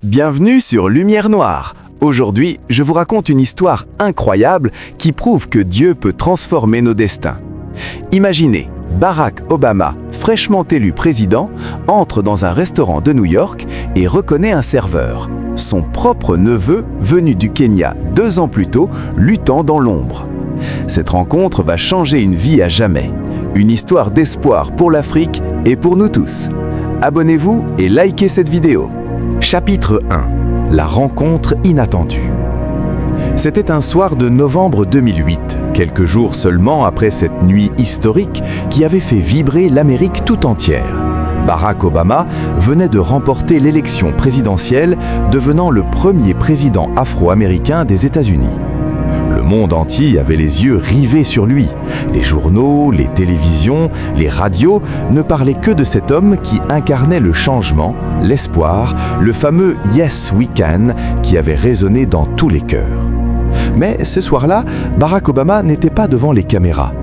Bienvenue sur Lumière Noire. Aujourd'hui, je vous raconte une histoire incroyable qui prouve que Dieu peut transformer nos destins. Imaginez, Barack Obama, fraîchement élu président, entre dans un restaurant de New York et reconnaît un serveur, son propre neveu venu du Kenya 2 ans plus tôt, luttant dans l'ombre. Cette rencontre va changer une vie à jamais. Une histoire d'espoir pour l'Afrique et pour nous tous. Abonnez-vous et likez cette vidéo. Chapitre 1. La rencontre inattendue. C'était un soir de novembre 2008, quelques jours seulement après cette nuit historique qui avait fait vibrer l'Amérique tout entière. Barack Obama venait de remporter l'élection présidentielle, devenant le premier président afro-américain des États-Unis. Le monde entier avait les yeux rivés sur lui. Les journaux, les télévisions, les radios ne parlaient que de cet homme qui incarnait le changement, l'espoir, le fameux « Yes, we can » qui avait résonné dans tous les cœurs. Mais ce soir-là, Barack Obama n'était pas devant les caméras.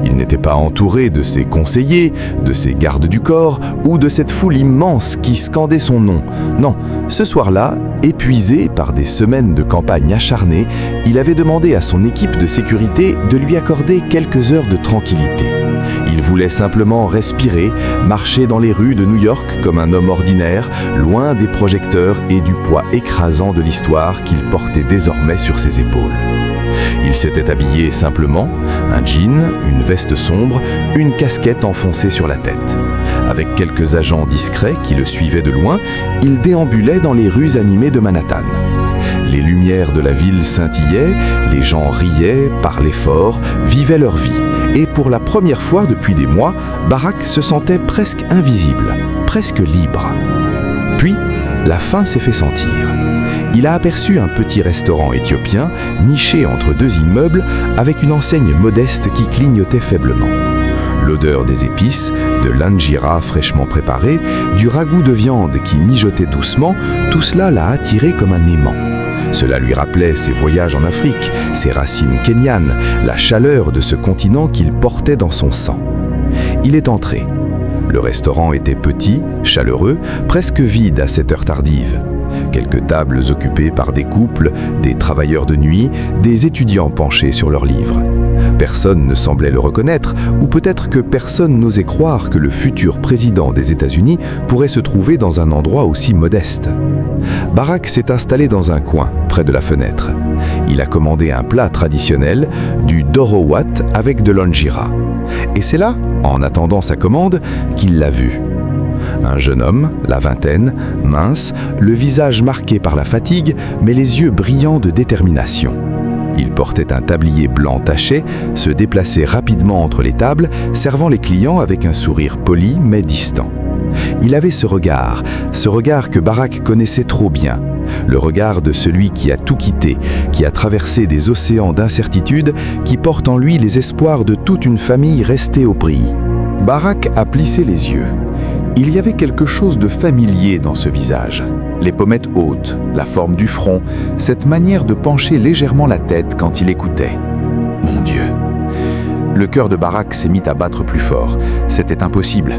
Il n'était pas entouré de ses conseillers, de ses gardes du corps ou de cette foule immense qui scandait son nom. Non, ce soir-là, épuisé par des semaines de campagne acharnée, il avait demandé à son équipe de sécurité de lui accorder quelques heures de tranquillité. Il voulait simplement respirer, marcher dans les rues de New York comme un homme ordinaire, loin des projecteurs et du poids écrasant de l'histoire qu'il portait désormais sur ses épaules. Il s'était habillé simplement, un jean, une veste sombre, une casquette enfoncée sur la tête. Avec quelques agents discrets qui le suivaient de loin, il déambulait dans les rues animées de Manhattan. Les lumières de la ville scintillaient, les gens riaient, parlaient fort, vivaient leur vie. Et pour la première fois depuis des mois, Barack se sentait presque invisible, presque libre. Puis, la faim s'est fait sentir. Il a aperçu un petit restaurant éthiopien, niché entre 2 immeubles, avec une enseigne modeste qui clignotait faiblement. L'odeur des épices, de l'injera fraîchement préparée, du ragoût de viande qui mijotait doucement, tout cela l'a attiré comme un aimant. Cela lui rappelait ses voyages en Afrique, ses racines kenyanes, la chaleur de ce continent qu'il portait dans son sang. Il est entré. Le restaurant était petit, chaleureux, presque vide à cette heure tardive. Quelques tables occupées par des couples, des travailleurs de nuit, des étudiants penchés sur leurs livres. Personne ne semblait le reconnaître, ou peut-être que personne n'osait croire que le futur président des États-Unis pourrait se trouver dans un endroit aussi modeste. Barack s'est installé dans un coin, près de la fenêtre. Il a commandé un plat traditionnel, du dorowat avec de l'injera. Et c'est là, en attendant sa commande, qu'il l'a vu. Un jeune homme, la vingtaine, mince, le visage marqué par la fatigue, mais les yeux brillants de détermination. Il portait un tablier blanc taché, se déplaçait rapidement entre les tables, servant les clients avec un sourire poli mais distant. Il avait ce regard que Barack connaissait trop bien, le regard de celui qui a tout quitté, qui a traversé des océans d'incertitude, qui porte en lui les espoirs de toute une famille restée au pays. Barack a plissé les yeux. Il y avait quelque chose de familier dans ce visage. Les pommettes hautes, la forme du front, cette manière de pencher légèrement la tête quand il écoutait. Mon Dieu! Le cœur de Barack s'est mis à battre plus fort. C'était impossible.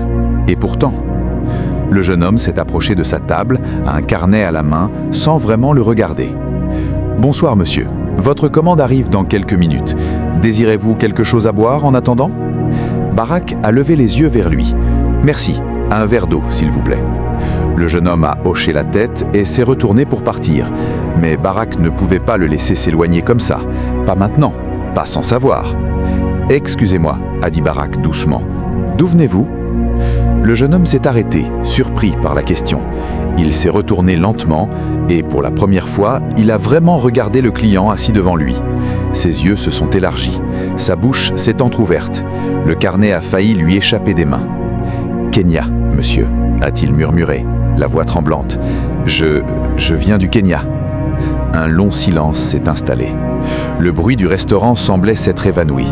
Et pourtant, le jeune homme s'est approché de sa table, un carnet à la main, sans vraiment le regarder. « Bonsoir, monsieur. Votre commande arrive dans quelques minutes. Désirez-vous quelque chose à boire en attendant ?» Barack a levé les yeux vers lui. « Merci. Un verre d'eau, s'il vous plaît. » Le jeune homme a hoché la tête et s'est retourné pour partir. Mais Barack ne pouvait pas le laisser s'éloigner comme ça. Pas maintenant, pas sans savoir. « Excusez-moi, » a dit Barack doucement. « D'où venez-vous » Le jeune homme s'est arrêté, surpris par la question. Il s'est retourné lentement et, pour la première fois, il a vraiment regardé le client assis devant lui. Ses yeux se sont élargis. Sa bouche s'est entr'ouverte. Le carnet a failli lui échapper des mains. « Kenya, monsieur », a-t-il murmuré, la voix tremblante. « Je viens du Kenya. » Un long silence s'est installé. Le bruit du restaurant semblait s'être évanoui.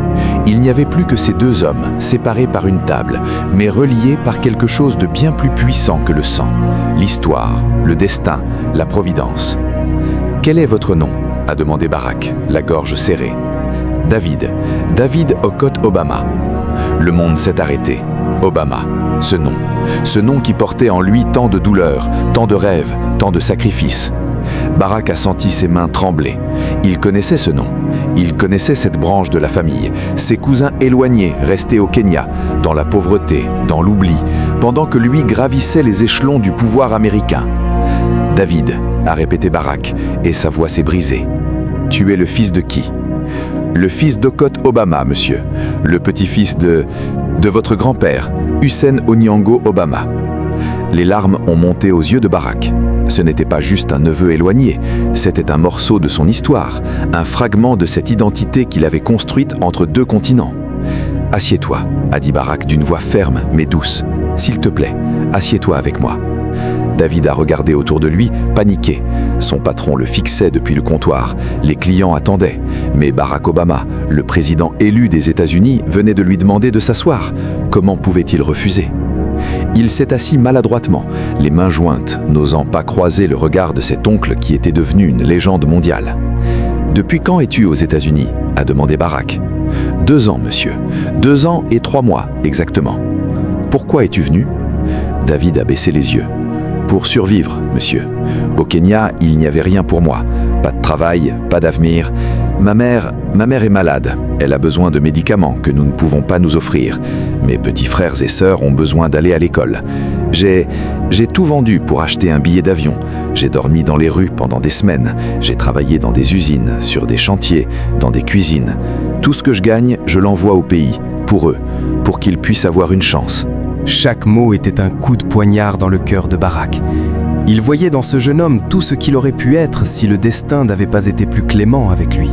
Il n'y avait plus que ces 2 hommes, séparés par une table, mais reliés par quelque chose de bien plus puissant que le sang. L'histoire, le destin, la providence. « Quel est votre nom ?» a demandé Barack, la gorge serrée. « David Okot Obama. » Le monde s'est arrêté. Obama. Ce nom qui portait en lui tant de douleurs, tant de rêves, tant de sacrifices. Barak a senti ses mains trembler. Il connaissait ce nom. Il connaissait cette branche de la famille, ses cousins éloignés, restés au Kenya, dans la pauvreté, dans l'oubli, pendant que lui gravissait les échelons du pouvoir américain. « David », a répété Barak, et sa voix s'est brisée. « Tu es le fils de qui ?»« Le fils d'Okot Obama, monsieur. Le petit-fils de votre grand-père, Hussein Onyango Obama. » Les larmes ont monté aux yeux de Barak. Ce n'était pas juste un neveu éloigné, c'était un morceau de son histoire, un fragment de cette identité qu'il avait construite entre deux continents. « Assieds-toi », a dit Barak d'une voix ferme mais douce. « S'il te plaît, assieds-toi avec moi. » David a regardé autour de lui, paniqué. Son patron le fixait depuis le comptoir. Les clients attendaient. Mais Barack Obama, le président élu des États-Unis, venait de lui demander de s'asseoir. Comment pouvait-il refuser ? Il s'est assis maladroitement, les mains jointes, n'osant pas croiser le regard de cet oncle qui était devenu une légende mondiale. « Depuis quand es-tu aux États-Unis » a demandé Barak. « 2 ans, monsieur. 2 ans et 3 mois, exactement. »« Pourquoi es-tu venu » David a baissé les yeux. « Pour survivre, monsieur. Au Kenya, il n'y avait rien pour moi. Pas de travail, pas d'avenir. Ma mère est malade. Elle a besoin de médicaments que nous ne pouvons pas nous offrir. Mes petits frères et sœurs ont besoin d'aller à l'école. J'ai tout vendu pour acheter un billet d'avion. J'ai dormi dans les rues pendant des semaines. J'ai travaillé dans des usines, sur des chantiers, dans des cuisines. Tout ce que je gagne, je l'envoie au pays, pour eux, pour qu'ils puissent avoir une chance. » Chaque mot était un coup de poignard dans le cœur de Barak. Il voyait dans ce jeune homme tout ce qu'il aurait pu être si le destin n'avait pas été plus clément avec lui.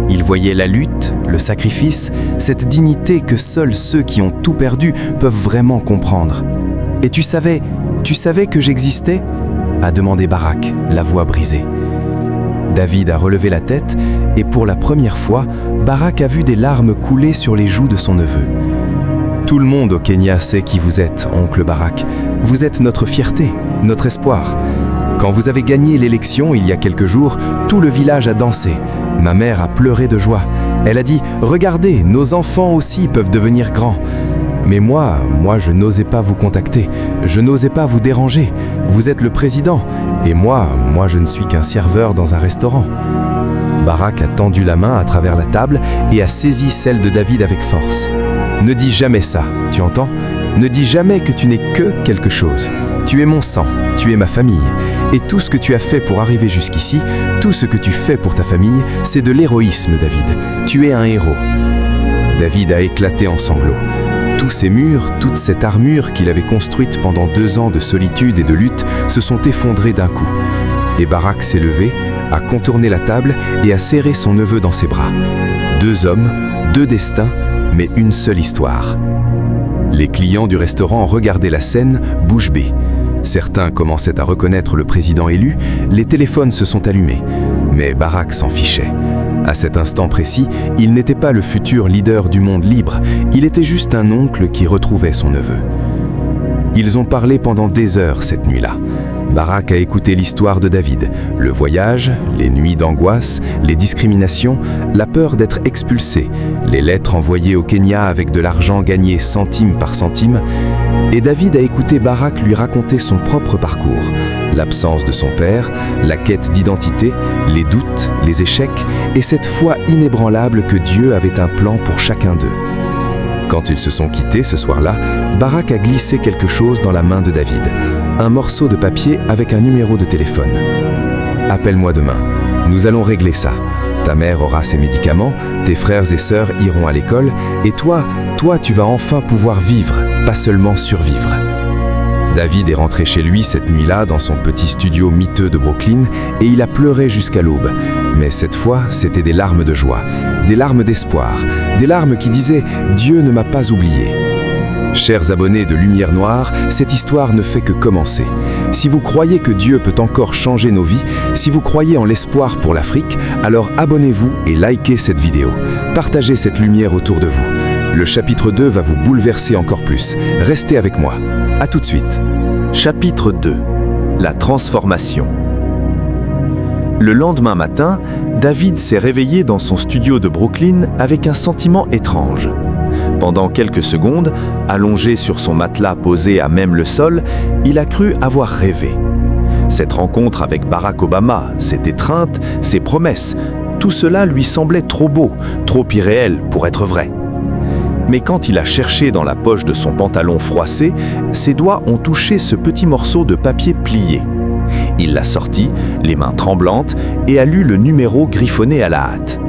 Il voyait la lutte, le sacrifice, cette dignité que seuls ceux qui ont tout perdu peuvent vraiment comprendre. « Et tu savais que j'existais » a demandé Barak, la voix brisée. David a relevé la tête et pour la première fois, Barak a vu des larmes couler sur les joues de son neveu. Tout le monde au Kenya sait qui vous êtes, oncle Barak. Vous êtes notre fierté, notre espoir. Quand vous avez gagné l'élection il y a quelques jours, tout le village a dansé. Ma mère a pleuré de joie. Elle a dit « Regardez, nos enfants aussi peuvent devenir grands. » Mais moi, je n'osais pas vous contacter. Je n'osais pas vous déranger. Vous êtes le président. Et moi, je ne suis qu'un serveur dans un restaurant. Barak a tendu la main à travers la table et a saisi celle de David avec force. Ne dis jamais ça, tu entends ? Ne dis jamais que tu n'es que quelque chose. Tu es mon sang, tu es ma famille. Et tout ce que tu as fait pour arriver jusqu'ici, tout ce que tu fais pour ta famille, c'est de l'héroïsme, David. Tu es un héros. David a éclaté en sanglots. Tous ces murs, toute cette armure qu'il avait construite pendant 2 ans de solitude et de lutte se sont effondrés d'un coup. Et Barak s'est levé, a contourné la table et a serré son neveu dans ses bras. 2 hommes, 2 destins, mais une seule histoire. Les clients du restaurant regardaient la scène, bouche bée. Certains commençaient à reconnaître le président élu, les téléphones se sont allumés. Mais Barak s'en fichait. À cet instant précis, il n'était pas le futur leader du monde libre, il était juste un oncle qui retrouvait son neveu. Ils ont parlé pendant des heures cette nuit-là. Barak a écouté l'histoire de David, le voyage, les nuits d'angoisse, les discriminations, la peur d'être expulsé, les lettres envoyées au Kenya avec de l'argent gagné centime par centime. Et David a écouté Barak lui raconter son propre parcours, l'absence de son père, la quête d'identité, les doutes, les échecs et cette foi inébranlable que Dieu avait un plan pour chacun d'eux. Quand ils se sont quittés ce soir-là, Barak a glissé quelque chose dans la main de David. Un morceau de papier avec un numéro de téléphone. « Appelle-moi demain, nous allons régler ça. Ta mère aura ses médicaments, tes frères et sœurs iront à l'école, et toi, tu vas enfin pouvoir vivre, pas seulement survivre. » David est rentré chez lui cette nuit-là dans son petit studio miteux de Brooklyn et il a pleuré jusqu'à l'aube. Mais cette fois, c'était des larmes de joie, des larmes d'espoir, des larmes qui disaient « Dieu ne m'a pas oublié ». Chers abonnés de Lumière Noire, cette histoire ne fait que commencer. Si vous croyez que Dieu peut encore changer nos vies, si vous croyez en l'espoir pour l'Afrique, alors abonnez-vous et likez cette vidéo. Partagez cette lumière autour de vous. Le chapitre 2 va vous bouleverser encore plus. Restez avec moi. À tout de suite. Chapitre 2. La transformation. Le lendemain matin, David s'est réveillé dans son studio de Brooklyn avec un sentiment étrange. Pendant quelques secondes, allongé sur son matelas posé à même le sol, il a cru avoir rêvé. Cette rencontre avec Barack Obama, cette étreinte, ses promesses, tout cela lui semblait trop beau, trop irréel pour être vrai. Mais quand il a cherché dans la poche de son pantalon froissé, ses doigts ont touché ce petit morceau de papier plié. Il l'a sorti, les mains tremblantes, et a lu le numéro griffonné à la hâte.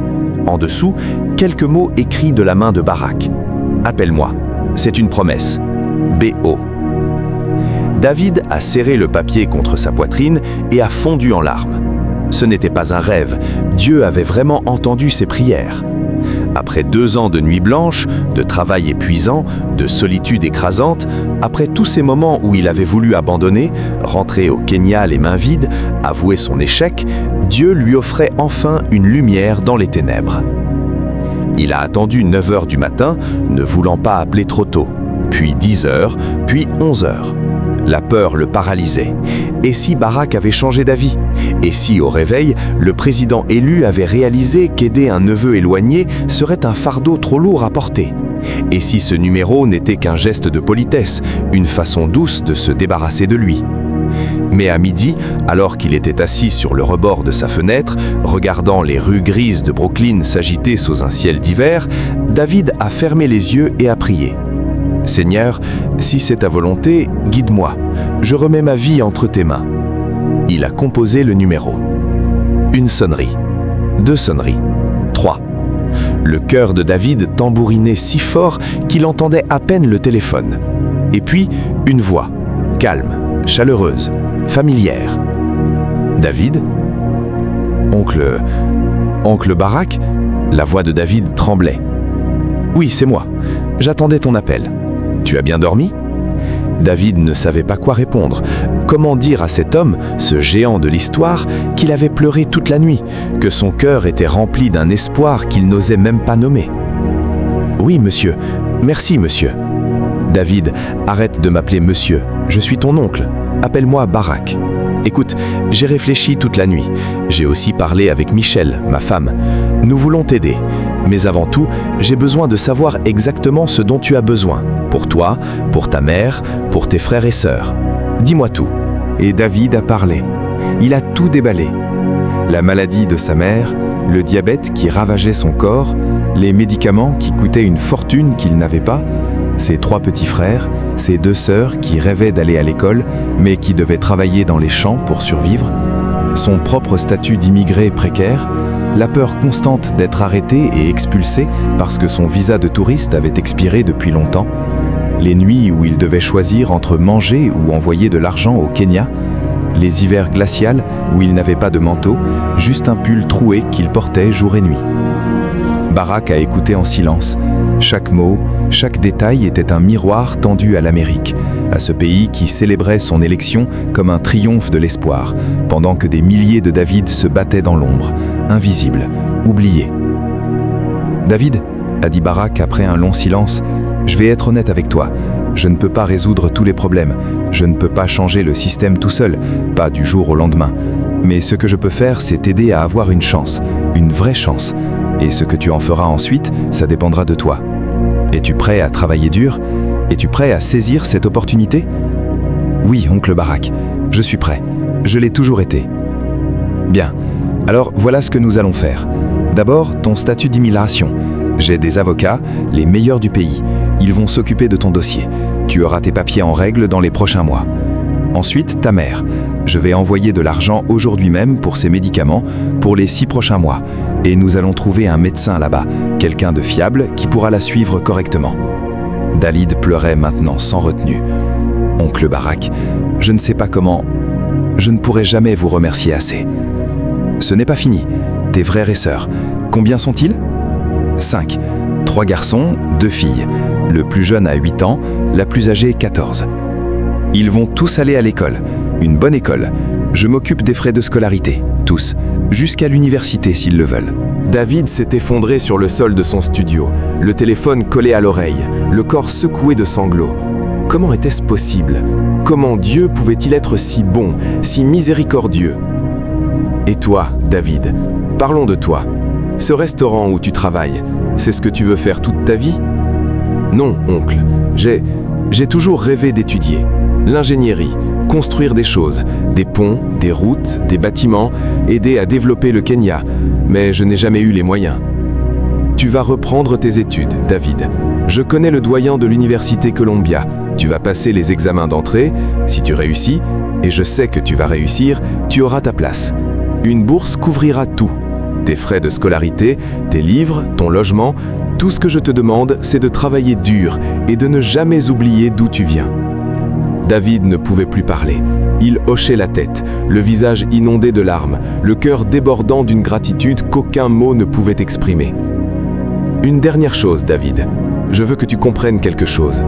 En dessous, quelques mots écrits de la main de Barack. « Appelle-moi, c'est une promesse. B.O. » David a serré le papier contre sa poitrine et a fondu en larmes. Ce n'était pas un rêve, Dieu avait vraiment entendu ses prières. Après 2 ans de nuit blanche, de travail épuisant, de solitude écrasante, après tous ces moments où il avait voulu abandonner, rentrer au Kenya les mains vides, avouer son échec, Dieu lui offrait enfin une lumière dans les ténèbres. Il a attendu 9 heures du matin, ne voulant pas appeler trop tôt, puis 10 heures, puis 11 heures. La peur le paralysait. Et si Barack avait changé d'avis? Et si, au réveil, le président élu avait réalisé qu'aider un neveu éloigné serait un fardeau trop lourd à porter? Et si ce numéro n'était qu'un geste de politesse, une façon douce de se débarrasser de lui? Mais à midi, alors qu'il était assis sur le rebord de sa fenêtre, regardant les rues grises de Brooklyn s'agiter sous un ciel d'hiver, David a fermé les yeux et a prié. « Seigneur, si c'est ta volonté, guide-moi. Je remets ma vie entre tes mains. » Il a composé le numéro. 1 sonnerie, 2 sonneries, 3. Le cœur de David tambourinait si fort qu'il entendait à peine le téléphone. Et puis, une voix, calme, chaleureuse, familière. « David ? Oncle Barack ?» La voix de David tremblait. « Oui, c'est moi. J'attendais ton appel. Tu as bien dormi ?» David ne savait pas quoi répondre. Comment dire à cet homme, ce géant de l'histoire, qu'il avait pleuré toute la nuit, que son cœur était rempli d'un espoir qu'il n'osait même pas nommer? « Oui, monsieur. Merci, monsieur. »« David, arrête de m'appeler monsieur. Je suis ton oncle. Appelle-moi Barack. Écoute, j'ai réfléchi toute la nuit. J'ai aussi parlé avec Michelle, ma femme. Nous voulons t'aider. Mais avant tout, j'ai besoin de savoir exactement ce dont tu as besoin. Pour toi, pour ta mère, pour tes frères et sœurs. Dis-moi tout. » Et David a parlé. Il a tout déballé. La maladie de sa mère, le diabète qui ravageait son corps, les médicaments qui coûtaient une fortune qu'il n'avait pas, ses 3 petits frères, ses 2 sœurs qui rêvaient d'aller à l'école, mais qui devaient travailler dans les champs pour survivre, son propre statut d'immigré précaire, la peur constante d'être arrêté et expulsé parce que son visa de touriste avait expiré depuis longtemps, les nuits où il devait choisir entre manger ou envoyer de l'argent au Kenya, les hivers glacials où il n'avait pas de manteau, juste un pull troué qu'il portait jour et nuit. Barack a écouté en silence. Chaque mot, chaque détail était un miroir tendu à l'Amérique, à ce pays qui célébrait son élection comme un triomphe de l'espoir, pendant que des milliers de David se battaient dans l'ombre, invisibles, oubliés. « David, » a dit Barack après un long silence, « je vais être honnête avec toi. Je ne peux pas résoudre tous les problèmes. Je ne peux pas changer le système tout seul, pas du jour au lendemain. Mais ce que je peux faire, c'est t'aider à avoir une chance, une vraie chance. Et ce que tu en feras ensuite, ça dépendra de toi. Es-tu prêt à travailler dur? Es-tu prêt à saisir cette opportunité? » « Oui, oncle Barack, je suis prêt. Je l'ai toujours été. » « Bien. Alors voilà ce que nous allons faire. D'abord, ton statut d'immigration. J'ai des avocats, les meilleurs du pays. Ils vont s'occuper de ton dossier. Tu auras tes papiers en règle dans les prochains mois. Ensuite, ta mère. Je vais envoyer de l'argent aujourd'hui même pour ses médicaments pour les 6 prochains mois. Et nous allons trouver un médecin là-bas, quelqu'un de fiable qui pourra la suivre correctement. David pleurait maintenant sans retenue. « Oncle Barack, je ne sais pas comment... Je ne pourrai jamais vous remercier assez. » « Ce n'est pas fini. Tes frères et sœurs, combien sont-ils? 5. 3 garçons, 2 filles. Le plus jeune a 8 ans, la plus âgée 14. Ils vont tous aller à l'école. Une bonne école. Je m'occupe des frais de scolarité, tous, jusqu'à l'université s'ils le veulent. » David s'est effondré sur le sol de son studio, le téléphone collé à l'oreille, le corps secoué de sanglots. Comment était-ce possible? Comment Dieu pouvait-il être si bon, si miséricordieux? Et toi, David, parlons de toi. Ce restaurant où tu travailles, c'est ce que tu veux faire toute ta vie? Non, oncle. J'ai toujours rêvé d'étudier. L'ingénierie, construire des choses, des ponts, des routes, des bâtiments, aider à développer le Kenya. Mais je n'ai jamais eu les moyens. Tu vas reprendre tes études, David. Je connais le doyen de l'université Columbia. Tu vas passer les examens d'entrée. Si tu réussis, et je sais que tu vas réussir, tu auras ta place. Une bourse couvrira tout. Tes frais de scolarité, tes livres, ton logement. Tout ce que je te demande, c'est de travailler dur et de ne jamais oublier d'où tu viens. David ne pouvait plus parler. Il hochait la tête, le visage inondé de larmes, le cœur débordant d'une gratitude qu'aucun mot ne pouvait exprimer. Une dernière chose, David. Je veux que tu comprennes quelque chose.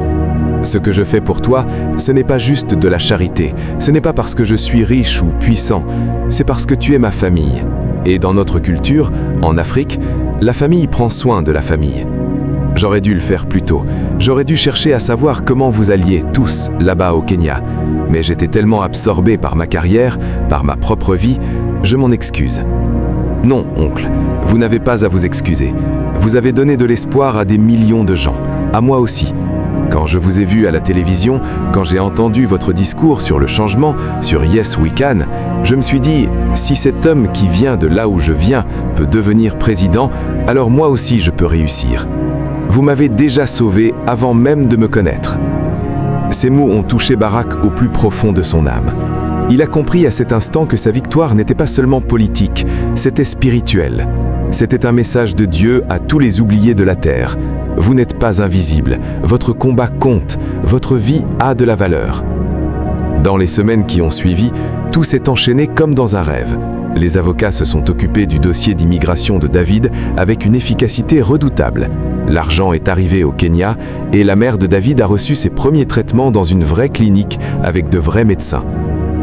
Ce que je fais pour toi, ce n'est pas juste de la charité. Ce n'est pas parce que je suis riche ou puissant. C'est parce que tu es ma famille. Et dans notre culture, en Afrique, la famille prend soin de la famille. J'aurais dû le faire plus tôt. J'aurais dû chercher à savoir comment vous alliez tous là-bas au Kenya. Mais j'étais tellement absorbé par ma carrière, par ma propre vie, je m'en excuse. Non, oncle, vous n'avez pas à vous excuser. Vous avez donné de l'espoir à des millions de gens, à moi aussi. Quand je vous ai vu à la télévision, quand j'ai entendu votre discours sur le changement, sur Yes We Can, je me suis dit, si cet homme qui vient de là où je viens peut devenir président, alors moi aussi je peux réussir. Vous m'avez déjà sauvé avant même de me connaître. Ces mots ont touché Barack au plus profond de son âme. Il a compris à cet instant que sa victoire n'était pas seulement politique, c'était spirituel. C'était un message de Dieu à tous les oubliés de la terre. Vous n'êtes pas invisible, votre combat compte, votre vie a de la valeur. Dans les semaines qui ont suivi, tout s'est enchaîné comme dans un rêve. Les avocats se sont occupés du dossier d'immigration de David avec une efficacité redoutable. L'argent est arrivé au Kenya et la mère de David a reçu ses premiers traitements dans une vraie clinique avec de vrais médecins.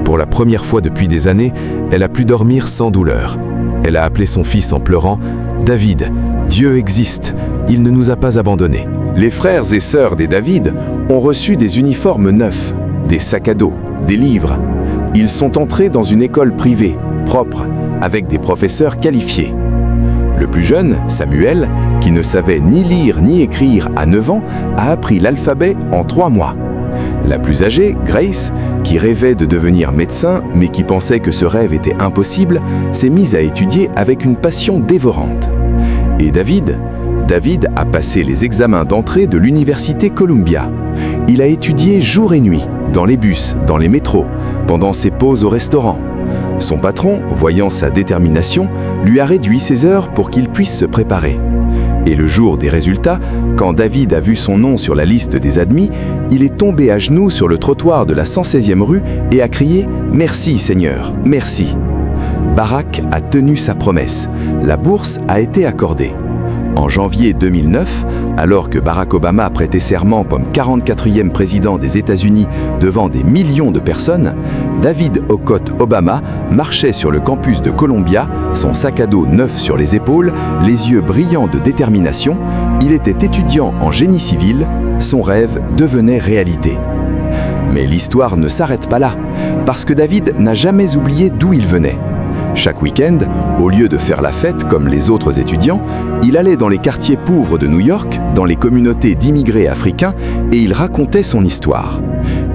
Pour la première fois depuis des années, elle a pu dormir sans douleur. Elle a appelé son fils en pleurant « David, Dieu existe, il ne nous a pas abandonnés ». Les frères et sœurs des David ont reçu des uniformes neufs, des sacs à dos, des livres. Ils sont entrés dans une école privée, propre, avec des professeurs qualifiés. Le plus jeune, Samuel, qui ne savait ni lire ni écrire à 9 ans, a appris l'alphabet en 3 mois. La plus âgée, Grace, qui rêvait de devenir médecin, mais qui pensait que ce rêve était impossible, s'est mise à étudier avec une passion dévorante. Et David a passé les examens d'entrée de l'université Columbia. Il a étudié jour et nuit, dans les bus, dans les métros, pendant ses pauses au restaurant. Son patron, voyant sa détermination, lui a réduit ses heures pour qu'il puisse se préparer. Et le jour des résultats, quand David a vu son nom sur la liste des admis, il est tombé à genoux sur le trottoir de la 116e rue et a crié « Merci Seigneur, merci ». Barack a tenu sa promesse. La bourse a été accordée. En janvier 2009, alors que Barack Obama prêtait serment comme 44e président des États-Unis devant des millions de personnes, David Okot Obama marchait sur le campus de Columbia, son sac à dos neuf sur les épaules, les yeux brillants de détermination. Il était étudiant en génie civil, son rêve devenait réalité. Mais l'histoire ne s'arrête pas là, parce que David n'a jamais oublié d'où il venait. Chaque week-end, au lieu de faire la fête comme les autres étudiants, il allait dans les quartiers pauvres de New York, dans les communautés d'immigrés africains, et il racontait son histoire.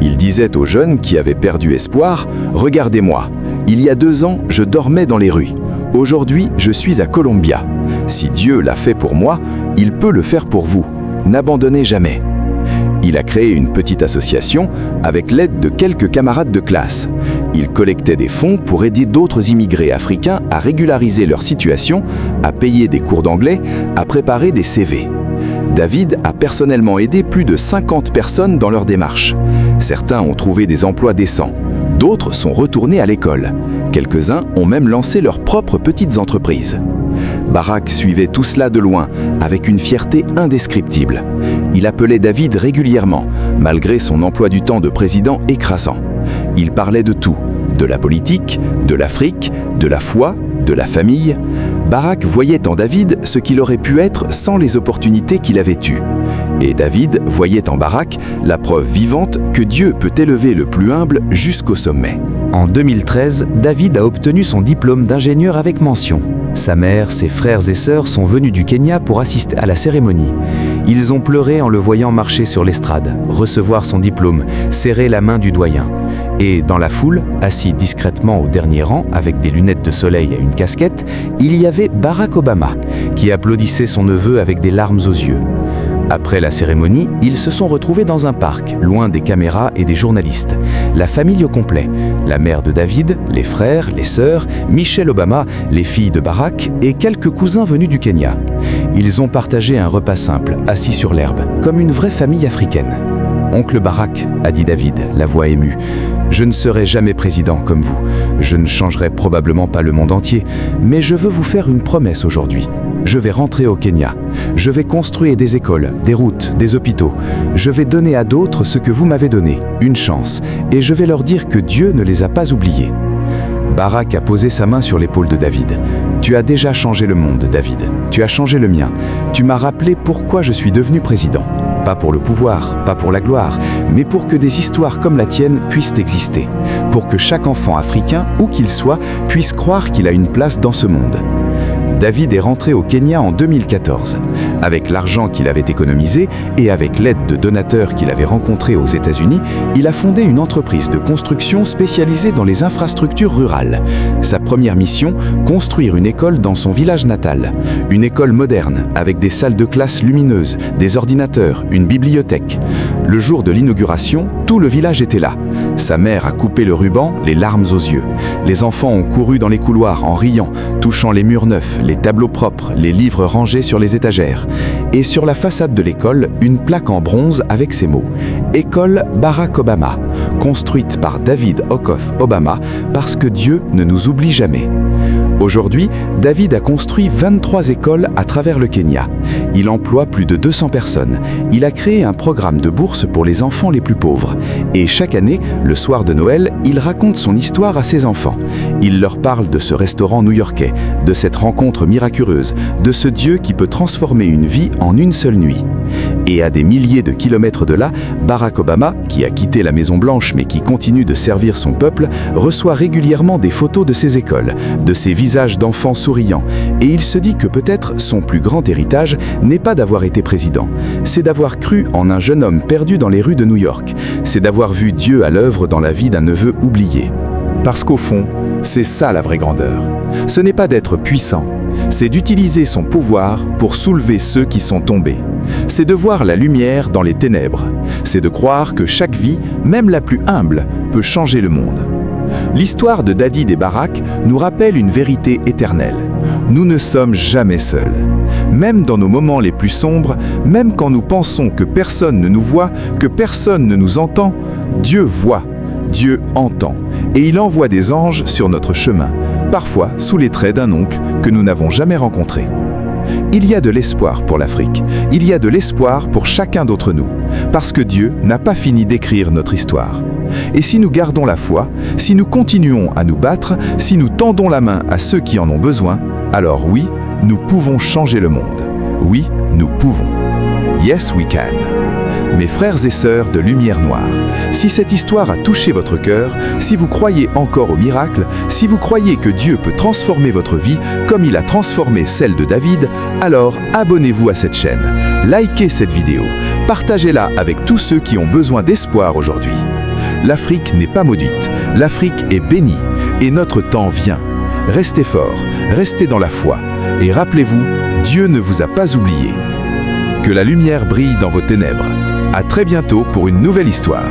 Il disait aux jeunes qui avaient perdu espoir « Regardez-moi, il y a 2 ans, je dormais dans les rues. Aujourd'hui, je suis à Columbia. Si Dieu l'a fait pour moi, il peut le faire pour vous. N'abandonnez jamais. » Il a créé une petite association avec l'aide de quelques camarades de classe. Il collectait des fonds pour aider d'autres immigrés africains à régulariser leur situation, à payer des cours d'anglais, à préparer des CV. David a personnellement aidé plus de 50 personnes dans leur démarche. Certains ont trouvé des emplois décents, d'autres sont retournés à l'école. Quelques-uns ont même lancé leurs propres petites entreprises. Barack suivait tout cela de loin, avec une fierté indescriptible. Il appelait David régulièrement, malgré son emploi du temps de président écrasant. Il parlait de tout, de la politique, de l'Afrique, de la foi, de la famille. Barack voyait en David ce qu'il aurait pu être sans les opportunités qu'il avait eues. Et David voyait en Barack la preuve vivante que Dieu peut élever le plus humble jusqu'au sommet. En 2013, David a obtenu son diplôme d'ingénieur avec mention. Sa mère, ses frères et sœurs sont venus du Kenya pour assister à la cérémonie. Ils ont pleuré en le voyant marcher sur l'estrade, recevoir son diplôme, serrer la main du doyen. Et dans la foule, assis discrètement au dernier rang avec des lunettes de soleil et une casquette, il y avait Barack Obama, qui applaudissait son neveu avec des larmes aux yeux. Après la cérémonie, ils se sont retrouvés dans un parc, loin des caméras et des journalistes. La famille au complet, la mère de David, les frères, les sœurs, Michelle Obama, les filles de Barack et quelques cousins venus du Kenya. Ils ont partagé un repas simple, assis sur l'herbe, comme une vraie famille africaine. « Oncle Barack, a dit David, la voix émue, je ne serai jamais président comme vous. Je ne changerai probablement pas le monde entier, mais je veux vous faire une promesse aujourd'hui. Je vais rentrer au Kenya. Je vais construire des écoles, des routes, des hôpitaux. Je vais donner à d'autres ce que vous m'avez donné, une chance, et je vais leur dire que Dieu ne les a pas oubliés. » Barack a posé sa main sur l'épaule de David. « Tu as déjà changé le monde, David. Tu as changé le mien. Tu m'as rappelé pourquoi je suis devenu président. Pas pour le pouvoir, pas pour la gloire, mais pour que des histoires comme la tienne puissent exister. Pour que chaque enfant africain, où qu'il soit, puisse croire qu'il a une place dans ce monde. » David est rentré au Kenya en 2014. Avec l'argent qu'il avait économisé et avec l'aide de donateurs qu'il avait rencontrés aux États-Unis, il a fondé une entreprise de construction spécialisée dans les infrastructures rurales. Sa première mission, construire une école dans son village natal. Une école moderne, avec des salles de classe lumineuses, des ordinateurs, une bibliothèque. Le jour de l'inauguration, tout le village était là. Sa mère a coupé le ruban, les larmes aux yeux. Les enfants ont couru dans les couloirs en riant, touchant les murs neufs, les tableaux propres, les livres rangés sur les étagères. Et sur la façade de l'école, une plaque en bronze avec ces mots « École Barack Obama », construite par David Okoth Obama, parce que Dieu ne nous oublie jamais. Aujourd'hui, David a construit 23 écoles à travers le Kenya. Il emploie plus de 200 personnes. Il a créé un programme de bourse pour les enfants les plus pauvres. Et chaque année, le soir de Noël, il raconte son histoire à ses enfants. Il leur parle de ce restaurant new-yorkais, de cette rencontre miraculeuse, de ce Dieu qui peut transformer une vie en une seule nuit. Et à des milliers de kilomètres de là, Barack Obama, qui a quitté la Maison-Blanche mais qui continue de servir son peuple, reçoit régulièrement des photos de ses écoles, de ses visages d'enfants souriants, et il se dit que peut-être son plus grand héritage n'est pas d'avoir été président, c'est d'avoir cru en un jeune homme perdu dans les rues de New York, c'est d'avoir vu Dieu à l'œuvre dans la vie d'un neveu oublié. Parce qu'au fond, c'est ça la vraie grandeur. Ce n'est pas d'être puissant, c'est d'utiliser son pouvoir pour soulever ceux qui sont tombés. C'est de voir la lumière dans les ténèbres. C'est de croire que chaque vie, même la plus humble, peut changer le monde. L'histoire de David et Barack nous rappelle une vérité éternelle. Nous ne sommes jamais seuls. Même dans nos moments les plus sombres, même quand nous pensons que personne ne nous voit, que personne ne nous entend, Dieu voit, Dieu entend. Et il envoie des anges sur notre chemin, parfois sous les traits d'un oncle que nous n'avons jamais rencontré. Il y a de l'espoir pour l'Afrique, il y a de l'espoir pour chacun d'entre nous, parce que Dieu n'a pas fini d'écrire notre histoire. Et si nous gardons la foi, si nous continuons à nous battre, si nous tendons la main à ceux qui en ont besoin, alors oui, nous pouvons changer le monde. Oui, nous pouvons. Yes, we can. Mes frères et sœurs de Lumière Noire, si cette histoire a touché votre cœur, si vous croyez encore au miracle, si vous croyez que Dieu peut transformer votre vie comme il a transformé celle de David, alors abonnez-vous à cette chaîne, likez cette vidéo, partagez-la avec tous ceux qui ont besoin d'espoir aujourd'hui. L'Afrique n'est pas maudite, l'Afrique est bénie et notre temps vient. Restez forts, restez dans la foi et rappelez-vous, Dieu ne vous a pas oublié. Que la lumière brille dans vos ténèbres. À très bientôt pour une nouvelle histoire.